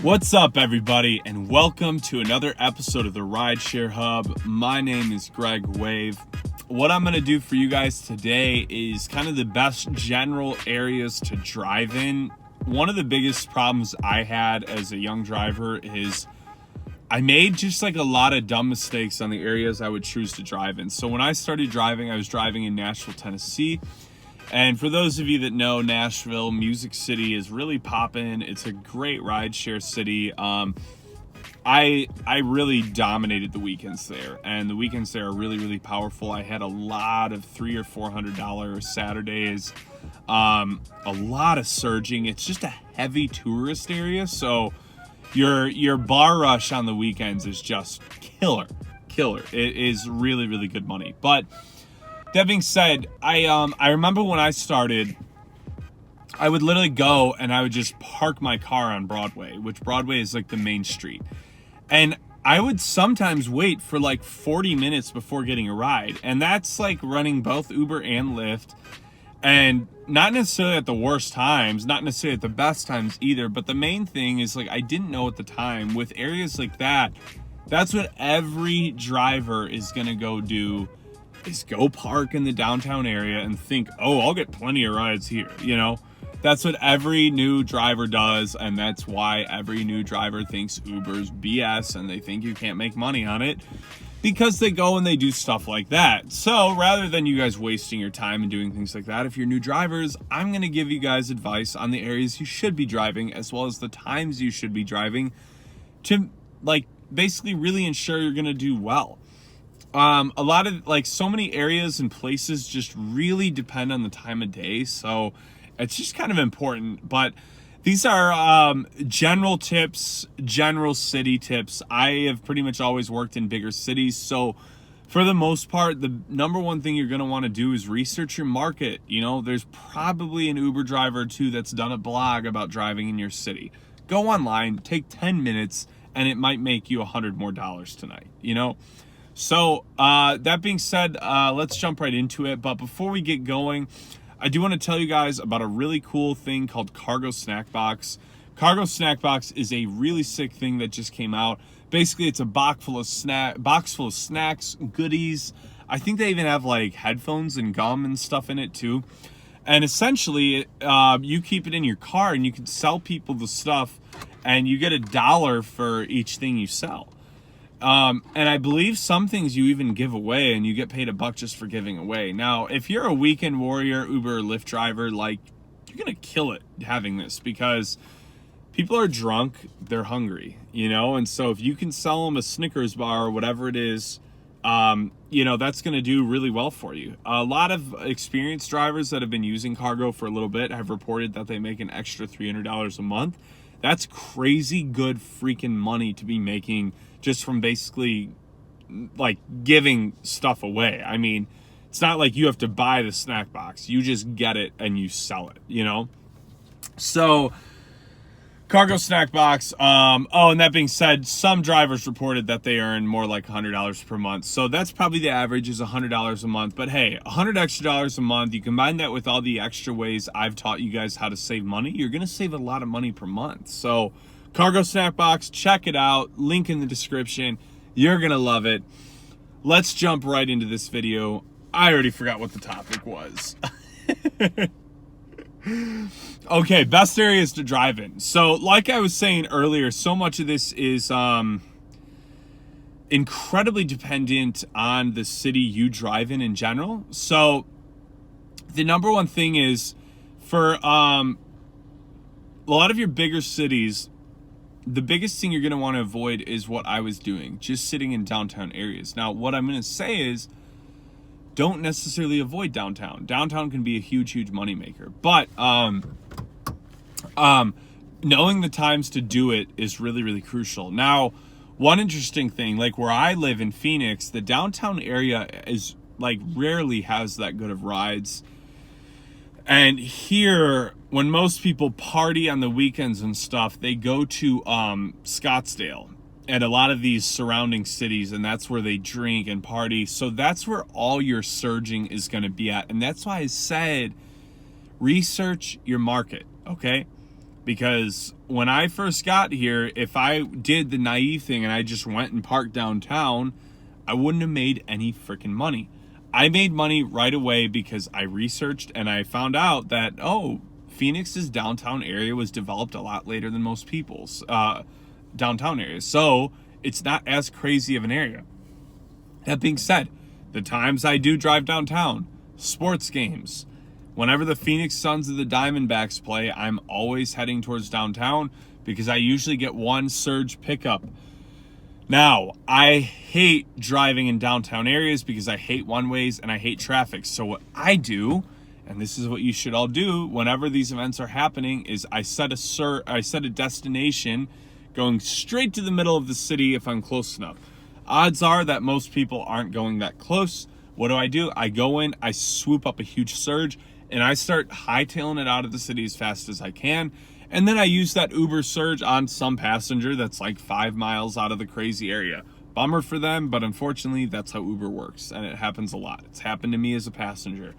What's up, everybody, and welcome to another episode of the Rideshare Hub. My name is Greg Wave. What I'm going to do for you guys today is kind of the best general areas to drive in. One of the biggest problems I had as a young driver is I made just like a lot of dumb mistakes on the areas I would choose to drive in. So when I started driving, I was driving in Nashville, Tennessee. And for those of you that know, Nashville, Music City is really popping. It's a great rideshare city. I really dominated the weekends there, and the weekends there are really, really powerful. I had a lot of $300 or $400 Saturdays, a lot of surging. It's just a heavy tourist area, so your bar rush on the weekends is just killer. It is really, really good money. But that being said, I remember when I started, I would literally go and I would just park my car on Broadway, which Broadway is like the main street. And I would sometimes wait for like 40 minutes before getting a ride. And that's like running both Uber and Lyft. And not necessarily at the worst times, not necessarily at the best times either. But the main thing is, like, I didn't know at the time with areas like that, that's what every driver is going to go do, is go park in the downtown area and think, oh, I'll get plenty of rides here. You know, that's what every new driver does. And that's why every new driver thinks Uber's BS and they think you can't make money on it, because they go and they do stuff like that. So rather than you guys wasting your time and doing things like that, if you're new drivers, I'm going to give you guys advice on the areas you should be driving, as well as the times you should be driving, to like basically really ensure you're going to do well. A lot of, like, so many areas and places just really depend on the time of day. So it's just kind of important. But these are general tips, general city tips. I have pretty much always worked in bigger cities. So for the most part, the number one thing you're going to want to do is research your market. You know, there's probably an Uber driver or two that's done a blog about driving in your city. Go online, take 10 minutes, and it might make you $100 more tonight, you know? So that being said, let's jump right into it. But before we get going, I do want to tell you guys about a really cool thing called Cargo Snack Box. Cargo Snack Box is a really sick thing that just came out. Basically, it's a box full of snacks, goodies. I think they even have like headphones and gum and stuff in it too. And essentially, you keep it in your car and you can sell people the stuff, and you get $1 for each thing you sell. And I believe some things you even give away, and you get paid $1 just for giving away. Now, if you're a weekend warrior, Uber or Lyft driver, like, you're going to kill it having this, because people are drunk, they're hungry, you know? And so if you can sell them a Snickers bar or whatever it is, you know, that's going to do really well for you. A lot of experienced drivers that have been using Cargo for a little bit have reported that they make an extra $300 a month. That's crazy good freaking money to be making just from basically like giving stuff away. I mean, it's not like you have to buy the snack box. You just get it and you sell it, you know? So Cargo Snack Box. And that being said, some drivers reported that they earn more like $100 per month. So that's probably the average, is $100 a month. But hey, $100 extra a month, you combine that with all the extra ways I've taught you guys how to save money, you're going to save a lot of money per month. So Cargo Snack Box, check it out. Link in the description. You're going to love it. Let's jump right into this video. I already forgot what the topic was. Okay, best areas to drive in. So like I was saying earlier, so much of this is incredibly dependent on the city you drive in general. So the number one thing is, for a lot of your bigger cities, the biggest thing you're going to want to avoid is what I was doing, just sitting in downtown areas. Now, what I'm going to say is, don't necessarily avoid downtown. Downtown can be a huge, huge moneymaker. But knowing the times to do it is really, really crucial. Now, one interesting thing, like where I live in Phoenix, the downtown area is like rarely has that good of rides. And here, when most people party on the weekends and stuff, they go to Scottsdale and a lot of these surrounding cities, and that's where they drink and party. So that's where all your surging is going to be at. And that's why I said research your market, okay? Because when I first got here, if I did the naive thing and I just went and parked downtown, I wouldn't have made any freaking money. I made money right away because I researched and I found out that, Phoenix's downtown area was developed a lot later than most people's downtown areas. So it's not as crazy of an area. That being said, the times I do drive downtown, sports games, whenever the Phoenix Suns or the Diamondbacks play, I'm always heading towards downtown because I usually get one surge pickup. Now, I hate driving in downtown areas because I hate one-ways and I hate traffic. So what I do, and this is what you should all do whenever these events are happening, is I set a destination going straight to the middle of the city if I'm close enough. Odds are that most people aren't going that close. What do? I go in, I swoop up a huge surge, and I start hightailing it out of the city as fast as I can. And then I use that Uber surge on some passenger that's like 5 miles out of the crazy area. Bummer for them, but unfortunately, that's how Uber works, and it happens a lot. It's happened to me as a passenger.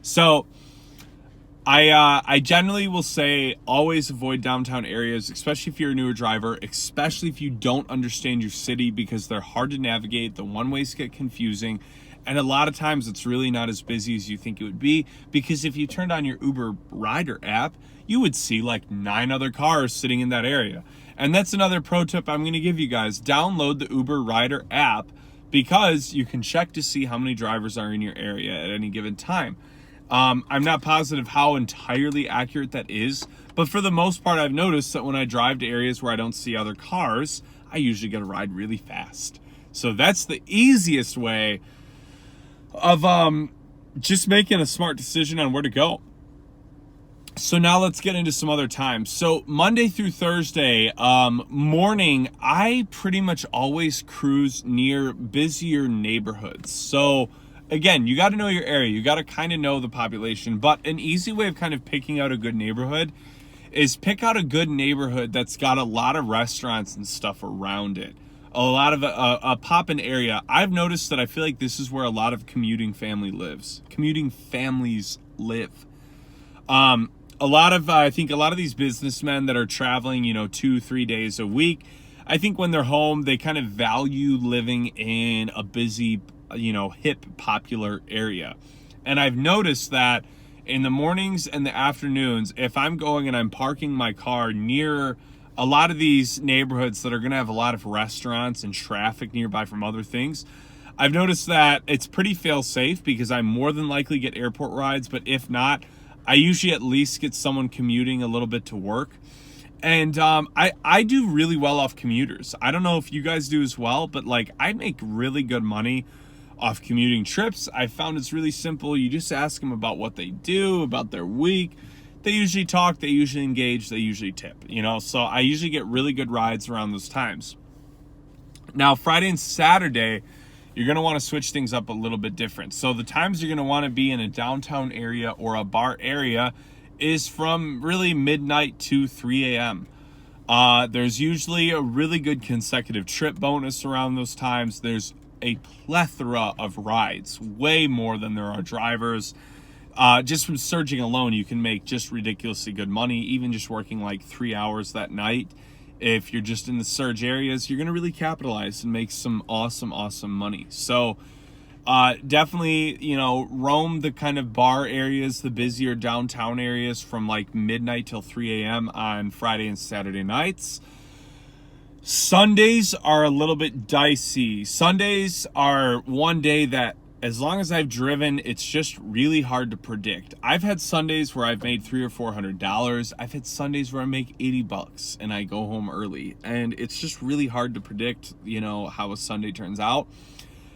So I generally will say always avoid downtown areas, especially if you're a newer driver, especially if you don't understand your city, because they're hard to navigate. The one-ways get confusing. And a lot of times it's really not as busy as you think it would be, because if you turned on your Uber Rider app, you would see like 9 other cars sitting in that area. And that's another pro tip I'm going to give you guys. Download the Uber Rider app because you can check to see how many drivers are in your area at any given time. I'm not positive how entirely accurate that is, but for the most part, I've noticed that when I drive to areas where I don't see other cars, I usually get a ride really fast. So that's the easiest way of just making a smart decision on where to go. So now let's get into some other times. So Monday through Thursday morning, I pretty much always cruise near busier neighborhoods. So again, you got to know your area. You got to kind of know the population. But an easy way of kind of picking out a good neighborhood is pick out a good neighborhood that's got a lot of restaurants and stuff around it. A lot of a poppin' area. I've noticed that I feel like this is where a lot of commuting families live. I think a lot of these businessmen that are traveling, 2-3 days a week, I think when they're home, they kind of value living in a busy, hip, popular area. And I've noticed that in the mornings and the afternoons, if I'm going and I'm parking my car near a lot of these neighborhoods that are going to have a lot of restaurants and traffic nearby from other things, I've noticed that it's pretty fail-safe because I more than likely get airport rides, but if not, I usually at least get someone commuting a little bit to work. And I do really well off commuters. I don't know if you guys do as well, but I make really good money off commuting trips. I found it's really simple. You just ask them about what they do, about their week. They usually talk, they usually engage, they usually tip, so I usually get really good rides around those times. Now, Friday and Saturday, you're going to want to switch things up a little bit different. So the times you're going to want to be in a downtown area or a bar area is from really midnight to 3 a.m. There's usually a really good consecutive trip bonus around those times. There's a plethora of rides, way more than there are drivers. Just from surging alone, you can make just ridiculously good money, even just working 3 hours that night. If you're just in the surge areas, you're going to really capitalize and make some awesome money. So definitely, roam the kind of bar areas, the busier downtown areas from midnight till 3 a.m. on Friday and Saturday nights. Sundays are a little bit dicey. Sundays are one day that, as long as I've driven, it's just really hard to predict. I've had Sundays where I've made $300 or $400. I've had Sundays where I make $80 and I go home early. And it's just really hard to predict, how a Sunday turns out.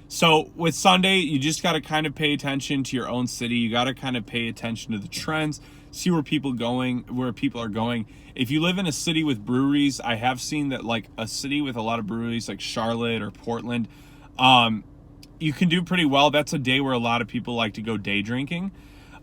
So with Sunday, you just got to kind of pay attention to your own city. You got to kind of pay attention to the trends, see where people are going. If you live in a city with breweries, I have seen that a city with a lot of breweries like Charlotte or Portland, you can do pretty well. That's a day where a lot of people like to go day drinking.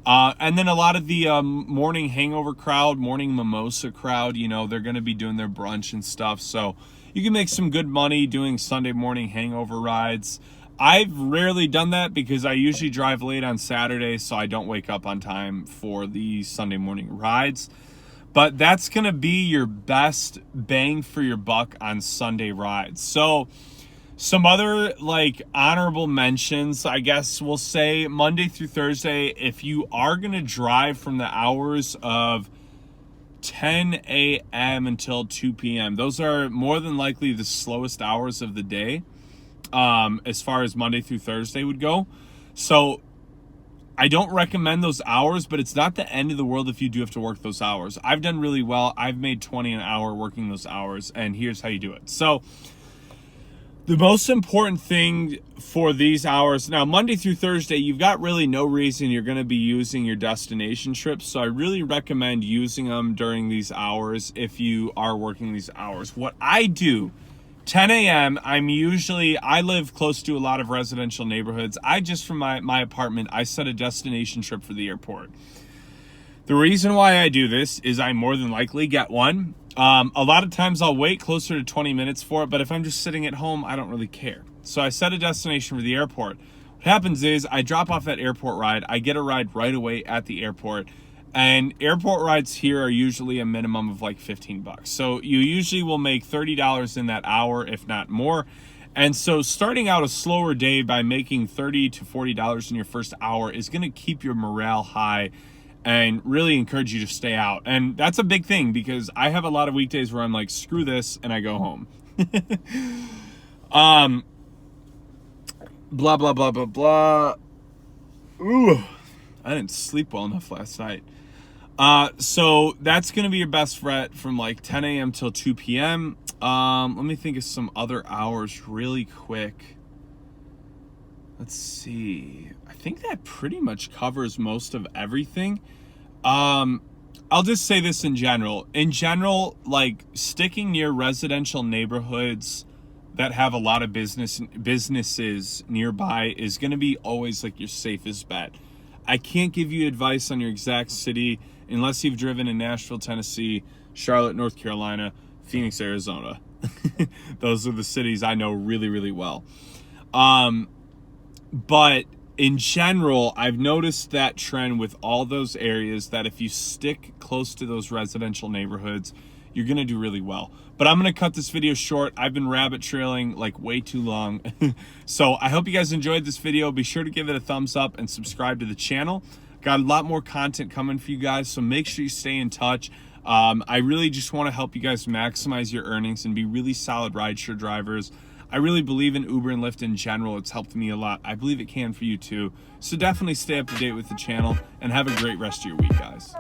And then a lot of the morning hangover crowd, morning mimosa crowd, they're going to be doing their brunch and stuff. So you can make some good money doing Sunday morning hangover rides. I've rarely done that because I usually drive late on Saturday, so I don't wake up on time for the Sunday morning rides. but that's going to be your best bang for your buck on Sunday rides. So some other like honorable mentions, I guess we'll say Monday through Thursday, if you are going to drive from the hours of 10 a.m. until 2 p.m., those are more than likely the slowest hours of the day as far as Monday through Thursday would go. So I don't recommend those hours, but it's not the end of the world if you do have to work those hours. I've done really well. I've made 20 an hour working those hours, and here's how you do it. So the most important thing for these hours, now Monday through Thursday, you've got really no reason you're going to be using your destination trips. So I really recommend using them during these hours if you are working these hours. What I do, 10 a.m., I live close to a lot of residential neighborhoods. From my apartment, I set a destination trip for the airport. The reason why I do this is I more than likely get one. A lot of times I'll wait closer to 20 minutes for it, but if I'm just sitting at home, I don't really care. So I set a destination for the airport. What happens is I drop off that airport ride. I get a ride right away at the airport. And airport rides here are usually a minimum of like $15. So you usually will make $30 in that hour, if not more. And so starting out a slower day by making $30 to $40 in your first hour is going to keep your morale high and really encourage you to stay out. And that's a big thing because I have a lot of weekdays where I'm like, screw this, and I go home. Blah, blah, blah, blah, blah. Ooh, I didn't sleep well enough last night. So that's going to be your best bet from like 10 a.m. till 2 p.m. Let me think of some other hours really quick. Let's see. I think that pretty much covers most of everything. I'll just say this in general. In general, like sticking near residential neighborhoods that have a lot of businesses nearby is going to be always like your safest bet. I can't give you advice on your exact city unless you've driven in Nashville, Tennessee, Charlotte, North Carolina, Phoenix, Arizona. Those are the cities I know really, really well. But in general, I've noticed that trend with all those areas that if you stick close to those residential neighborhoods, you're going to do really well. But I'm going to cut this video short. I've been rabbit trailing like way too long. So I hope you guys enjoyed this video. Be sure to give it a thumbs up and subscribe to the channel. Got a lot more content coming for you guys, so make sure you stay in touch. I really just want to help you guys maximize your earnings and be really solid rideshare drivers. I really believe in Uber and Lyft in general. It's helped me a lot. I believe it can for you too. So definitely stay up to date with the channel and have a great rest of your week, guys.